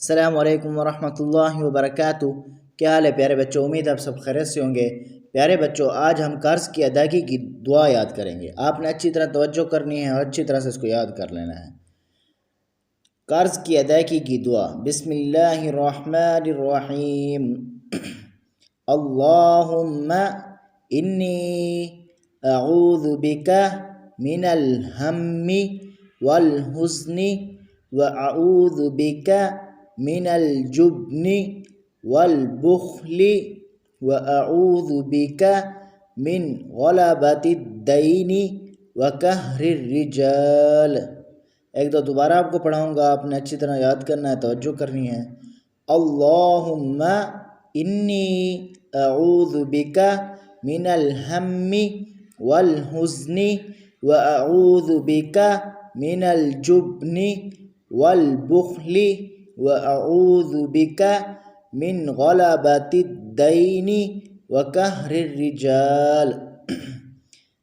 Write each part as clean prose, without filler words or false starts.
السلام علیکم ورحمۃ اللہ وبرکاتہ۔ کیا حال ہے پیارے بچوں؟ امید آپ سب خیریت سے ہوں گے۔ پیارے بچوں، آج ہم قرض کی ادائیگی کی دعا یاد کریں گے۔ آپ نے اچھی طرح توجہ کرنی ہے اور اچھی طرح سے اس کو یاد کر لینا ہے۔ قرض کی ادائیگی کی دعا۔ بسم اللہ الرحمن الرحیم۔ اللہم انی اعوذ بک من الہم والحزن واعوذ بک من الجبن والبخل واعوذ بک من غلبۃ الدین وقہر الرجال۔ ایک دو دوبارہ آپ کو پڑھاؤں گا، آپ نے اچھی طرح یاد کرنا ہے، توجہ کرنی ہے۔ اللہم انی اعوذ بک من الہم والحزن واعوذ بک من الجبن والبخل واعوذ بک من غلبۃ الدین وقہر الرجال۔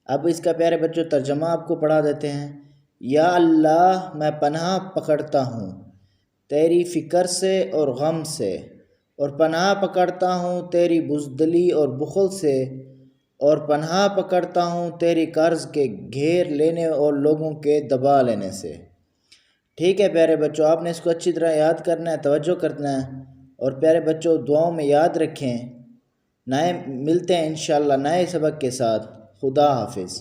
اب اس کا پیارے بچوں ترجمہ آپ کو پڑھا دیتے ہیں۔ یا اللہ، میں پناہ پکڑتا ہوں تیری فکر سے اور غم سے، اور پناہ پکڑتا ہوں تیری بزدلی اور بخل سے، اور پناہ پکڑتا ہوں تیری قرض کے گھیر لینے اور لوگوں کے دبا لینے سے۔ ٹھیک ہے پیارے بچوں، آپ نے اس کو اچھی طرح یاد کرنا ہے، توجہ کرنا ہے، اور پیارے بچوں دعاؤں میں یاد رکھیں۔ ملتے ہیں انشاءاللہ نئے سبق کے ساتھ۔ خدا حافظ۔